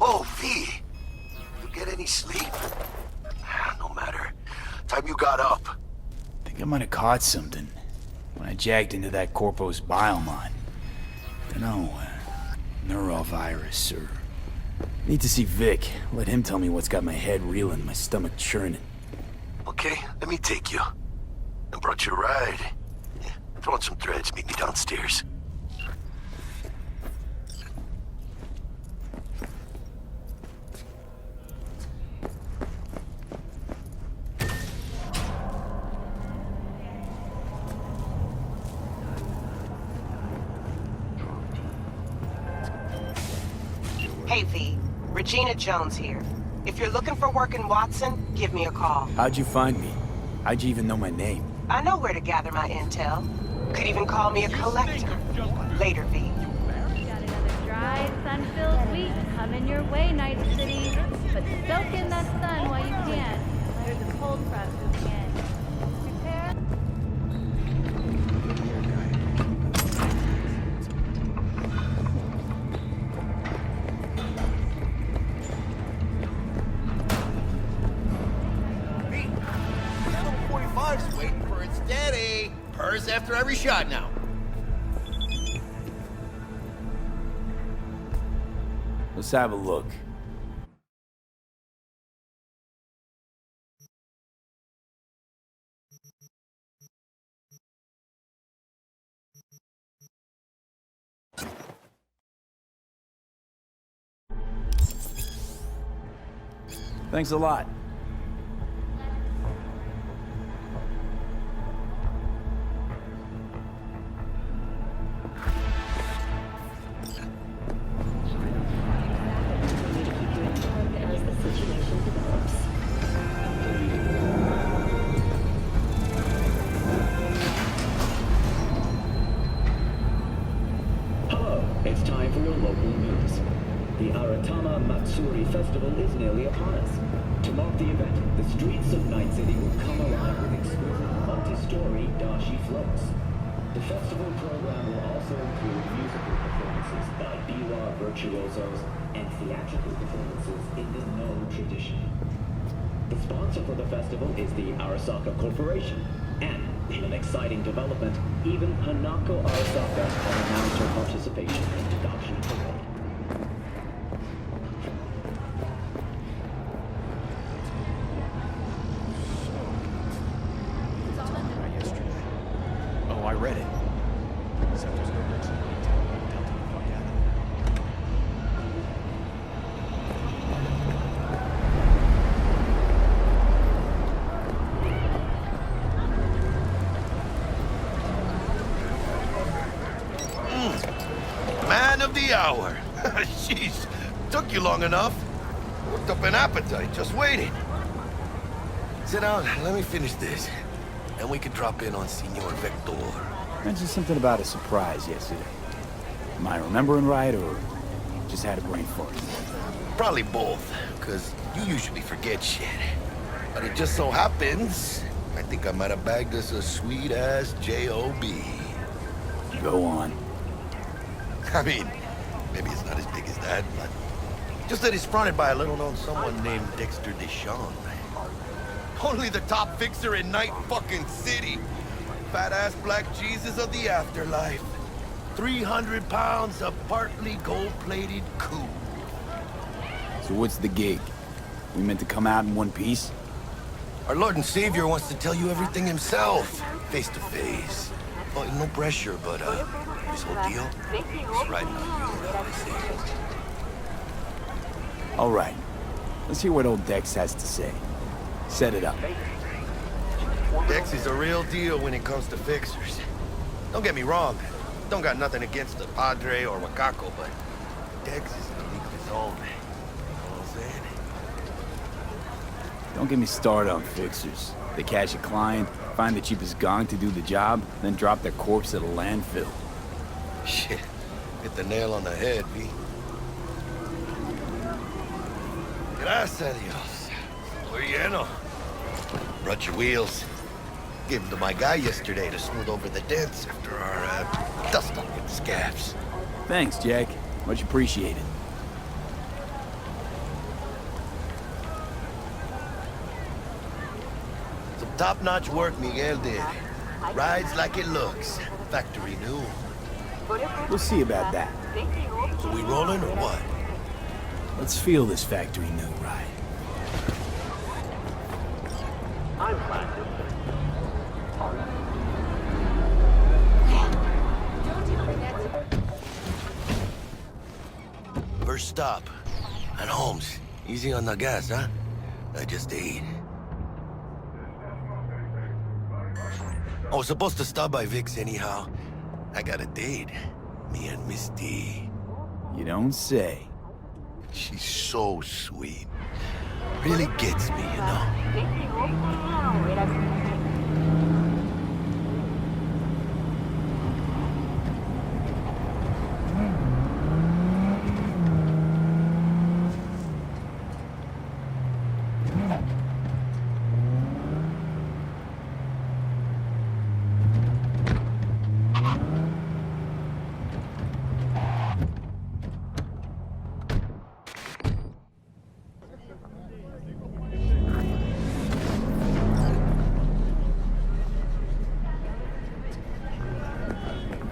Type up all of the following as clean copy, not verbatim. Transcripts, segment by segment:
Oh, V! You get any sleep? No matter. Time you got up. Think I might have caught something when I jacked into that Corpo's biomon. Dunno, neurovirus or... Need to see Vic. Let him tell me what's got my head reeling, my stomach churning. Okay, let me take you. I brought you a ride. Yeah, throw on some threads, meet me downstairs. Hey, V. Regina Jones here. If you're looking for work in Watson, give me a call. How'd you find me? How'd you even know my name? I know where to gather my intel. Could even call me a collector. Later, V. Got another dry, sun-filled week coming your way, Night City. But soak in that sun while you can. There's a cold front moving in. Prepare. Waiting for it steady. Purrs after every shot now. Let's have a look. Thanks a lot. It's time for your local news. The Aratama Matsuri Festival is nearly upon us. To mark the event, the streets of Night City will come alive with exquisite multi-story dashi floats. The festival program will also include musical performances by biwa virtuosos and theatrical performances in the No tradition. The sponsor for the festival is the Arasaka Corporation, and in an exciting development, even Hanako Arasaka has announced her participation in the Dashi parade. Oh, I read it. Man of the hour. Jeez, took you long enough. Worked up an appetite, just waiting. Sit down, let me finish this. Then we can drop in on Senor Vector. Mentioned something about a surprise yesterday. Am I remembering right, or just had a brain fart? Probably both, because you usually forget shit. But it just so happens, I think I might have bagged us a sweet-ass J.O.B. Go on. I mean, maybe it's not as big as that, but just that it's fronted by a little-known someone named Dexter Deshawn. Only the top fixer in Night fucking City. Fat-ass black Jesus of the afterlife. 300 pounds of partly gold-plated coup. So what's the gig? We meant to come out in one piece? Our Lord and Savior wants to tell you everything himself, face to face. Oh, no pressure, but this whole deal is riding on you, know what I say. All right. Let's hear what old Dex has to say. Set it up. Dex is a real deal when it comes to fixers. Don't get me wrong. Don't got nothing against the Padre or Wakako, but Dex is in a league of his own. You know what I'm saying? Don't get me started on fixers. They catch a client, find the cheapest gong to do the job, then drop their corpse at a landfill. Shit. Hit the nail on the head, V. Gracias a Dios. Muy lleno. Brought your wheels. Gave them to my guy yesterday to smooth over the dents after our dust up with the scabs. Thanks, Jack. Much appreciated. top-notch work Miguel did. Rides like it looks. Factory new. We'll see about that. So we rolling or what? Let's feel this factory new ride. First stop. At Holmes. Easy on the gas, huh? I just ate. I was supposed to stop by Vic's anyhow. I got a date. Me and Misty. You don't say. She's so sweet. Really gets me, you know?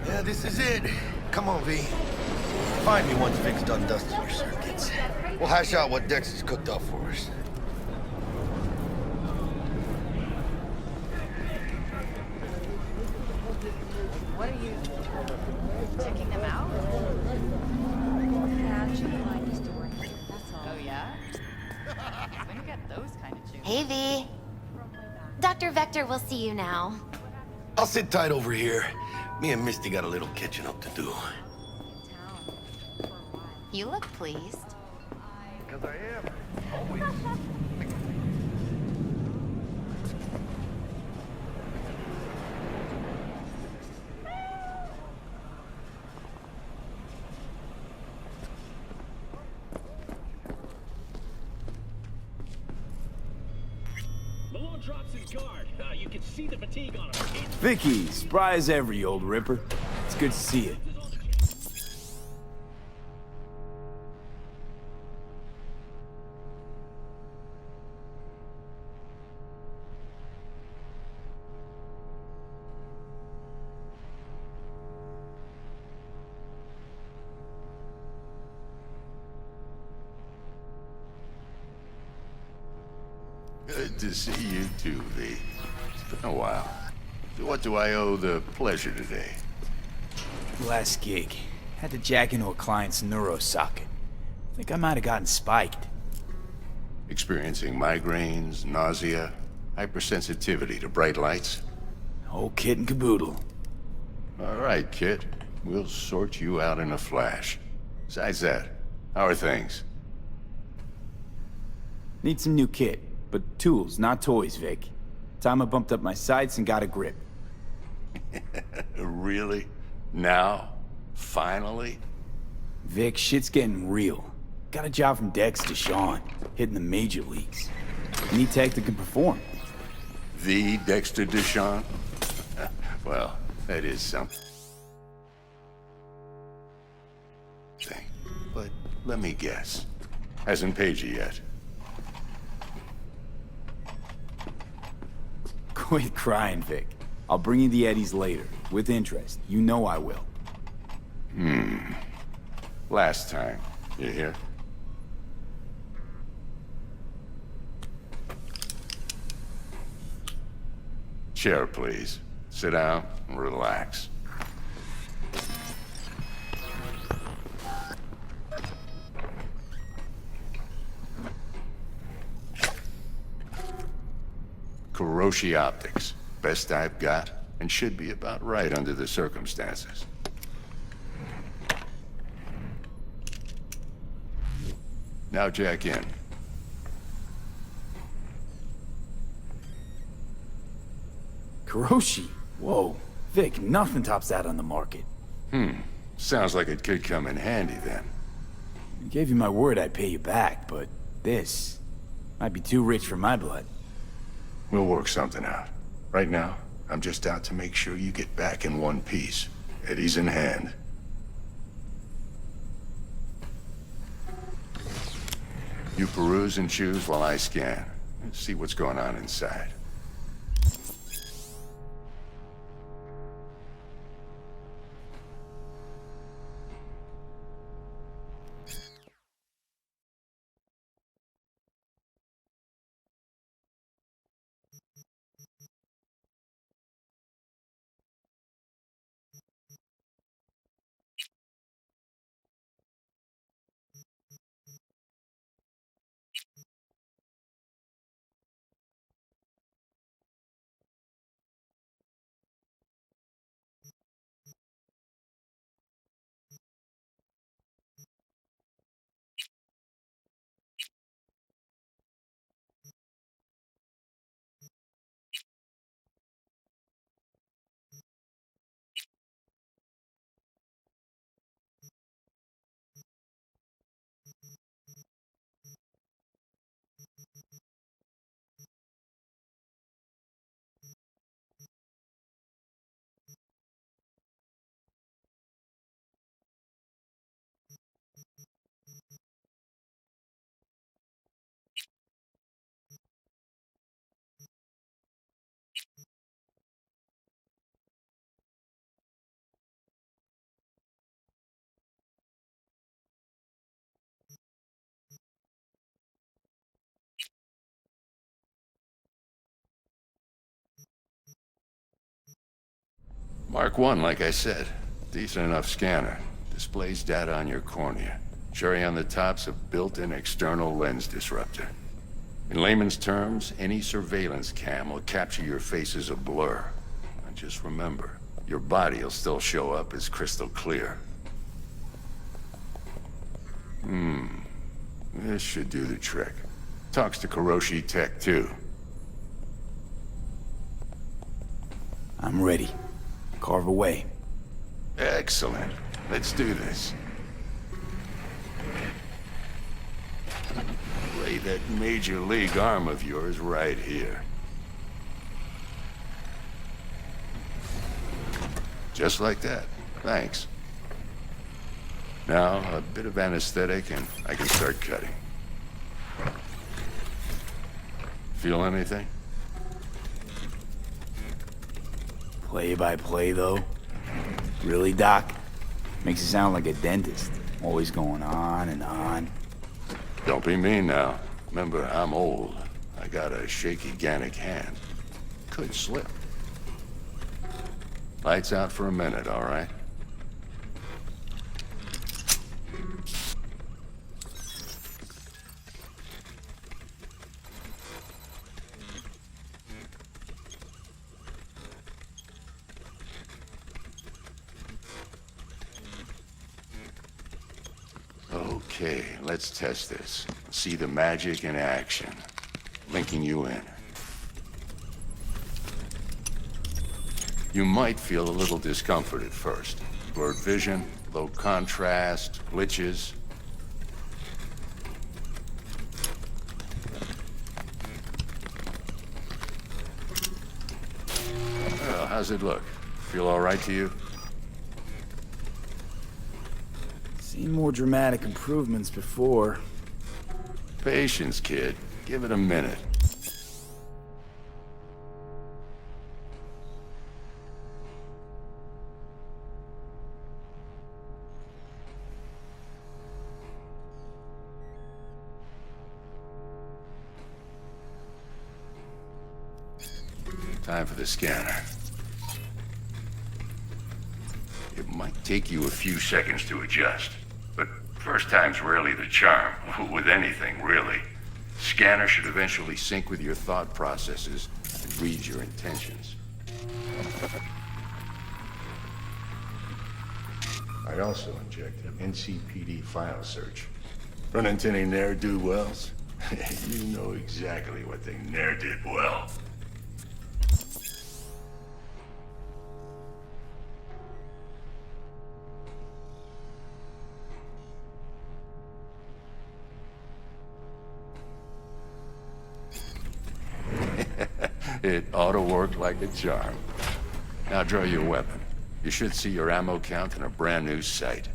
Yeah, this is it. Come on, V. Find me once Vic's done dusting your circuits. We'll hash out what Dex has cooked up for us. What are you checking them out? Yeah, Chicken used to work here. That's all. Oh yeah? When you get those kind of juice. Hey, V. Dr. Vector will see you now. I'll sit tight over here. Me and Misty got a little catching up to do. You look pleased. Because I am. Always. Malone drops his guard. You can see the fatigue on him. Vicky, spry as ever, you old ripper. It's good to see you. Good to see you too, V. It's been a while. What do I owe the pleasure today? Last gig. Had to jack into a client's neuro socket. Think I might have gotten spiked. Experiencing migraines, nausea, hypersensitivity to bright lights? Whole kit and caboodle. All right, kid. We'll sort you out in a flash. Besides that, how are things? Need some new kit, but tools, not toys, Vic. Time I bumped up my sights and got a grip. Really? Now? Finally? Vic, shit's getting real. Got a job from Dex to Sean, hitting the major leagues. Need tech that can perform. The Dexter Deshawn? Well, that is something. But let me guess. Hasn't paid you yet. Quit crying, Vic. I'll bring you the eddies later, with interest. You know I will. Last time. You hear? Chair, please. Sit down and relax. Kuroshi Optics. Best I've got, and should be about right under the circumstances. Now jack in. Kuroshi? Whoa. Vic, nothing tops that on the market. Sounds like it could come in handy then. I gave you my word I'd pay you back, but this might be too rich for my blood. We'll work something out. Right now, I'm just out to make sure you get back in one piece. Eddie's in hand. You peruse and choose while I scan. See what's going on inside. Mark 1, like I said. Decent enough scanner. Displays data on your cornea. Cherry on the top's a built-in external lens disruptor. In layman's terms, any surveillance cam will capture your face as a blur. And just remember, your body will still show up as crystal clear. This should do the trick. Talks to Kuroshi Tech, too. I'm ready. Carve away. Excellent. Let's do this. Lay that major league arm of yours right here. Just like that. Thanks. Now, a bit of anesthetic and I can start cutting. Feel anything? Play by play, though? Really, Doc? Makes it sound like a dentist. Always going on and on. Don't be mean now. Remember, I'm old. I got a shaky Gannic hand. Could slip. Lights out for a minute, all right? Okay, let's test this. See the magic in action. Linking you in. You might feel a little discomfort at first. Blurred vision, low contrast, glitches. Well, how's it look? Feel all right to you? Seen more dramatic improvements before. Patience, kid. Give it a minute. Time for the scanner. It might take you a few seconds to adjust, but first time's rarely the charm, with anything, really. Scanner should eventually sync with your thought processes and read your intentions. I also injected NCPD file search. Run into any ne'er-do-wells? You know exactly what they ne'er did well. It ought to work like a charm. Now draw your weapon. You should see your ammo count in a brand new sight.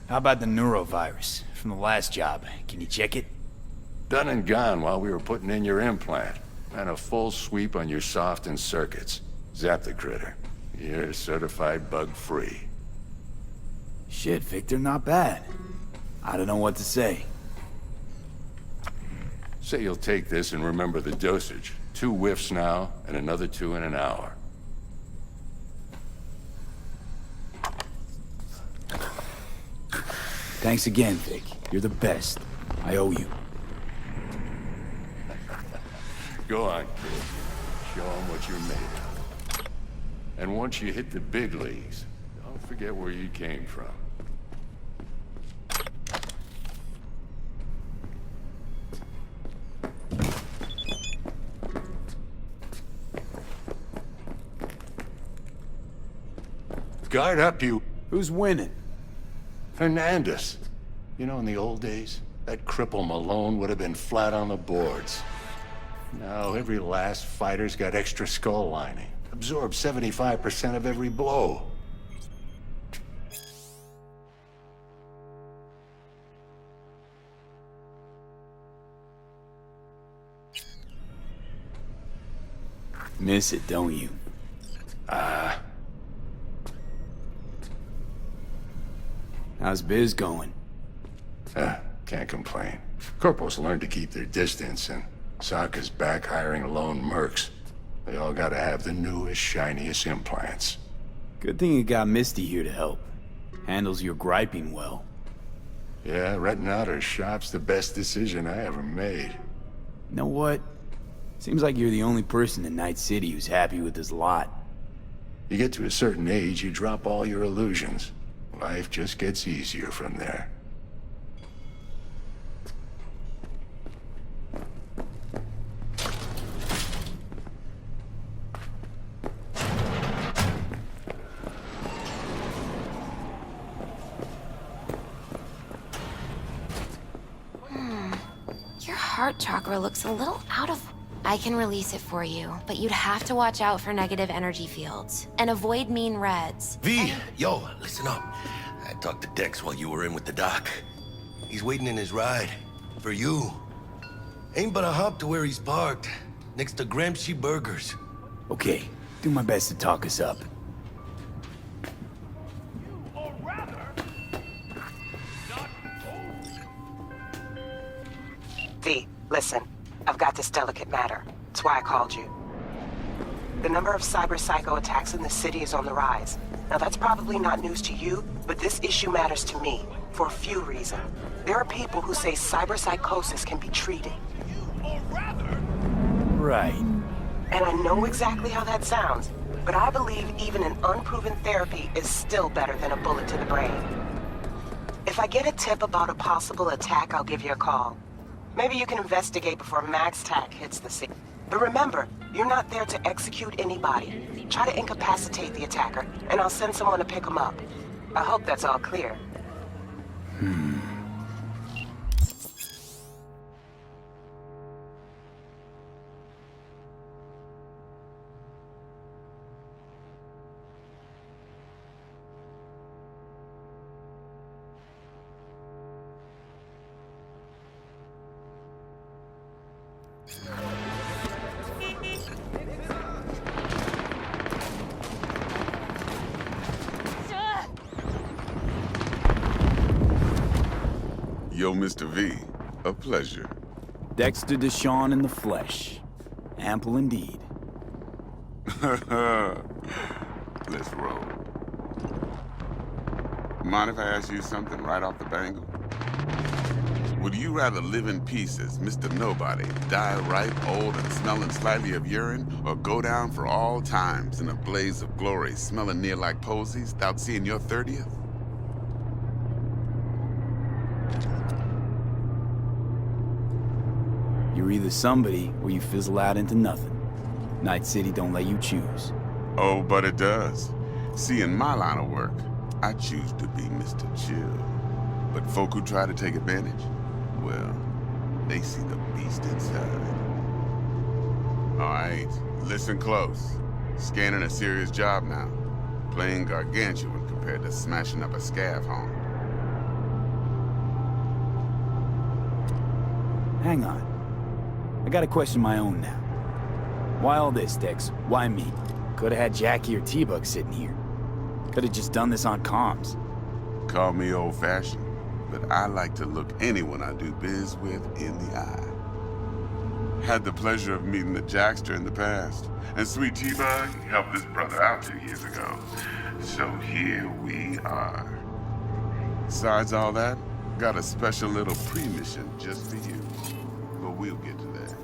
How about the neurovirus from the last job? Can you check it? Done and gone while we were putting in your implant. And a full sweep on your soft and circuits. Zap the critter. You're certified bug-free. Shit, Victor, not bad. I don't know what to say. Say you'll take this and remember the dosage. 2 whiffs now, and another 2 in an hour. Thanks again, Vic. You're the best. I owe you. Go on, kid. Show them what you're made of. And once you hit the big leagues, don't forget where you came from. Guard up, you... Who's winning? Hernandez. You know, in the old days, that cripple Malone would have been flat on the boards. Now, every last fighter's got extra skull lining. Absorbs 75% of every blow. Miss it, don't you? How's biz going? Can't complain. Corpo's learned to keep their distance, and Sokka's back hiring lone mercs. They all gotta have the newest, shiniest implants. Good thing you got Misty here to help. Handles your griping well. Yeah, renting out her shop's the best decision I ever made. You know what? Seems like you're the only person in Night City who's happy with his lot. You get to a certain age, you drop all your illusions. Life just gets easier from there. Your heart chakra looks a little out of... I can release it for you, but you'd have to watch out for negative energy fields and avoid mean reds. V, yo, listen up. I talked to Dex while you were in with the doc. He's waiting in his ride. For you. Ain't but a hop to where he's parked. Next to Gramsci Burgers. Okay, do my best to talk us up. V, listen. I've got this delicate matter. That's why I called you. The number of cyber psycho attacks in the city is on the rise. Now that's probably not news to you, but this issue matters to me for a few reasons. There are people who say cyber psychosis can be treated. Right. And I know exactly how that sounds, but I believe even an unproven therapy is still better than a bullet to the brain. If I get a tip about a possible attack, I'll give you a call. Maybe you can investigate before Max Tack hits the scene. But remember, you're not there to execute anybody. Try to incapacitate the attacker, and I'll send someone to pick him up. I hope that's all clear. Yo, Mr. V, a pleasure. Dexter Deshawn in the flesh. Ample indeed. Let's roll. Mind if I ask you something right off the bangle? Would you rather live in pieces, Mr. Nobody, die ripe, old, and smelling slightly of urine, or go down for all times in a blaze of glory, smelling near like posies, without seeing your 30th? You're either somebody or you fizzle out into nothing. Night City don't let you choose. Oh, but it does. See, in my line of work, I choose to be Mr. Chill. But folk who try to take advantage, well, they see the beast inside. All right, listen close. Scanning a serious job now. Playing gargantuan compared to smashing up a scav home. Hang on. I got a question of my own now. Why all this, Dex? Why me? Could've had Jackie or T-Bug sitting here. Could've just done this on comms. Call me old-fashioned, but I like to look anyone I do biz with in the eye. Had the pleasure of meeting the Jackster in the past, and sweet T-Bug helped this brother out 2 years ago. So here we are. Besides all that, got a special little pre-mission just for you. But we'll get to that.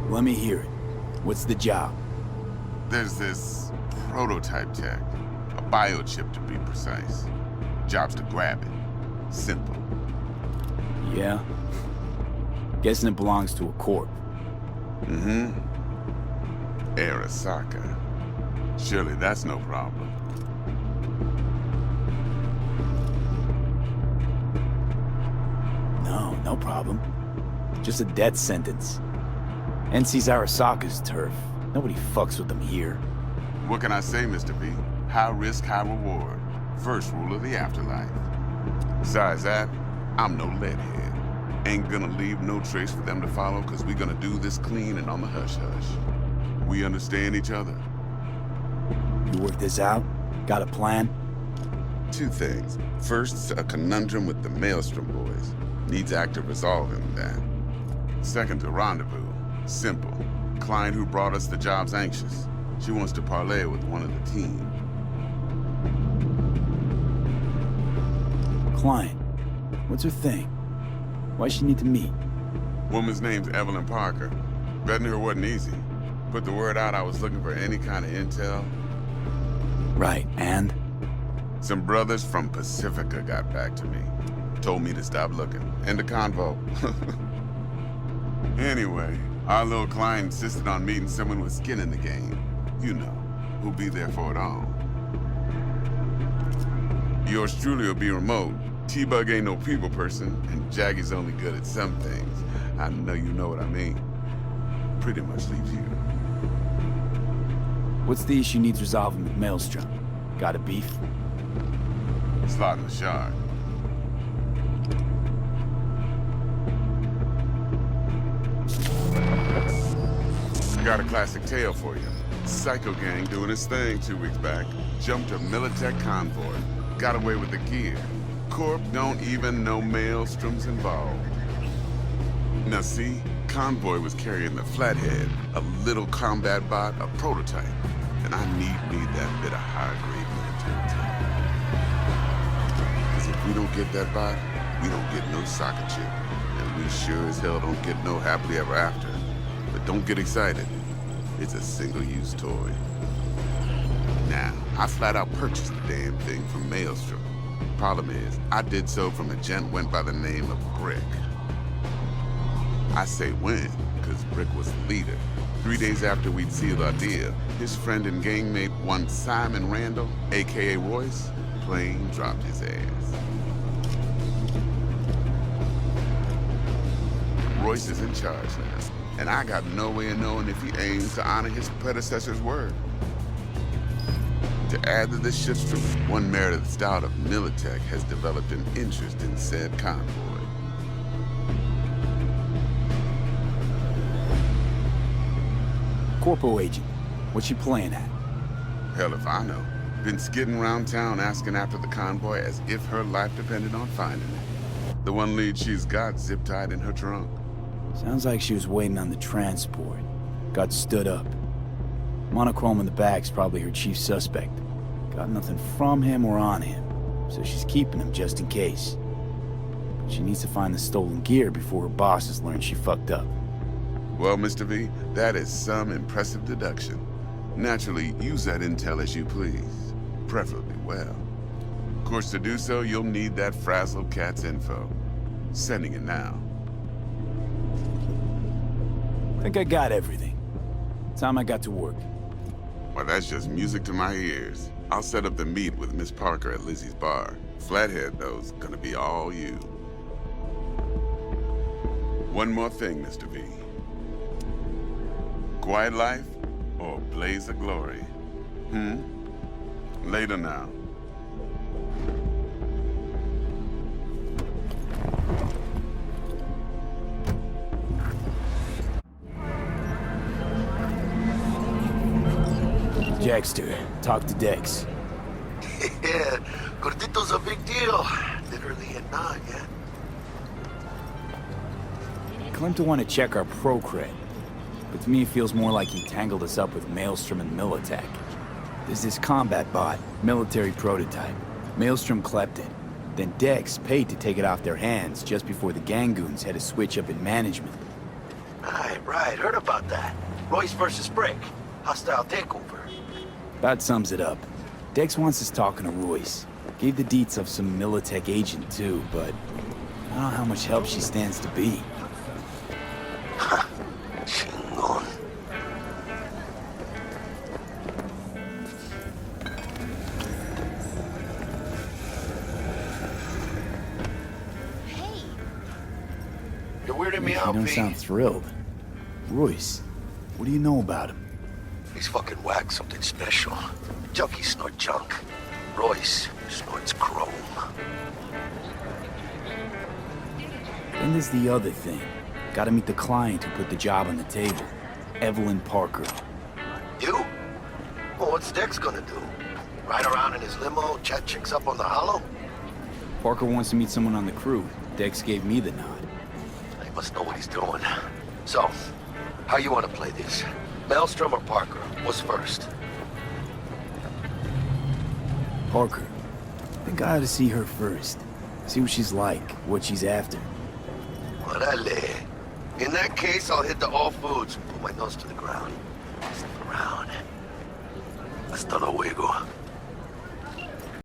Let me hear it. What's the job? There's this prototype tech, a biochip to be precise. Job's to grab it. Simple. Yeah? Guessing it belongs to a corp. Mm-hmm. Arasaka. Surely that's no problem. No problem. Just a death sentence. NC's Arasaka's turf. Nobody fucks with them here. What can I say, Mr. V? High risk, high reward. First rule of the afterlife. Besides that, I'm no leadhead. Ain't gonna leave no trace for them to follow, cause we gonna do this clean and on the hush-hush. We understand each other. You work this out? Got a plan? Two things. First, a conundrum with the Maelstrom boys. Needs active resolving that. Second, a rendezvous. Simple. Client who brought us the job's anxious. She wants to parlay with one of the team. Client? What's her thing? Why she need to meet? Woman's name's Evelyn Parker. Betting her wasn't easy. Put the word out I was looking for any kind of intel. Right, and? Some brothers from Pacifica got back to me. Told me to stop looking. End of convo. Anyway, our little client insisted on meeting someone with skin in the game. You know, who'll be there for it all. Yours truly will be remote. T-Bug ain't no people person, and Jaggy's only good at some things. I know you know what I mean. Pretty much leaves you. What's the issue needs resolving with Maelstrom? Got a beef? Slotting the shard. Got a classic tale for you. Psycho gang doing his thing 2 weeks back. Jumped a Militech convoy. Got away with the gear. Corp don't even know Maelstrom's involved. Now see, convoy was carrying the Flathead, a little combat bot, a prototype. And I need that bit of high-grade military tech. Because if we don't get that bot, we don't get no soccer chip. And we sure as hell don't get no happily ever after. But don't get excited. It's a single-use toy. Now, I flat out purchased the damn thing from Maelstrom. Problem is, I did so from a gent went by the name of Brick. I say when, because Brick was the leader. 3 days after we'd sealed our deal, his friend and gangmate, one Simon Randall, a.k.a. Royce, plain dropped his ass. Royce is in charge now, and I got no way of knowing if he aims to honor his predecessor's word. To add to this shitstorm, one Meredith Stout of Militech has developed an interest in said convoy. Corpo agent. What's she playing at? Hell if I know. Been skidding around town asking after the convoy as if her life depended on finding it. The one lead she's got zip-tied in her trunk. Sounds like she was waiting on the transport. Got stood up. Monochrome in the back's probably her chief suspect. Got nothing from him or on him, so she's keeping him just in case. She needs to find the stolen gear before her bosses learn she fucked up. Well, Mr. V, that is some impressive deduction. Naturally, use that intel as you please. Preferably well. Of course, to do so, you'll need that frazzled cat's info. Sending it now. Think I got everything. Time I got to work. Well, that's just music to my ears. I'll set up the meet with Miss Parker at Lizzie's bar. Flathead, though, is gonna be all you. One more thing, Mr. V. Quiet life or blaze of glory? Later now. Jackster, talk to Dex. Yeah, Gordito's a big deal. Literally a nod, yeah? Claimed to want to check our pro cred, but to me it feels more like he tangled us up with Maelstrom and Militech. There's this combat bot, military prototype. Maelstrom clept it. Then Dex paid to take it off their hands just before the Gangoons had a switch up in management. Right, heard about that. Royce versus Brick. Hostile takeover. About sums it up. Dex wants us talking to Royce. Gave the deets of some Militech agent too, but I don't know how much help she stands to be. Chingon. Hey, You're weirding me You out, don't V. sound thrilled. Royce, what do you know about him? He's fucking whack, something special. Junkies snort junk. Royce snorts chrome. Then there's the other thing. Gotta meet the client who put the job on the table. Evelyn Parker. You? Well, what's Dex gonna do? Ride around in his limo, chat chicks up on the hollow? Parker wants to meet someone on the crew. Dex gave me the nod. He must know what he's doing. So, how you want to play this? Maelstrom or Parker? What's first? Parker. I think I ought to see her first. See what she's like, what she's after. Orale. In that case, I'll hit the all foods and put my nose to the ground. Stick around. Hasta luego.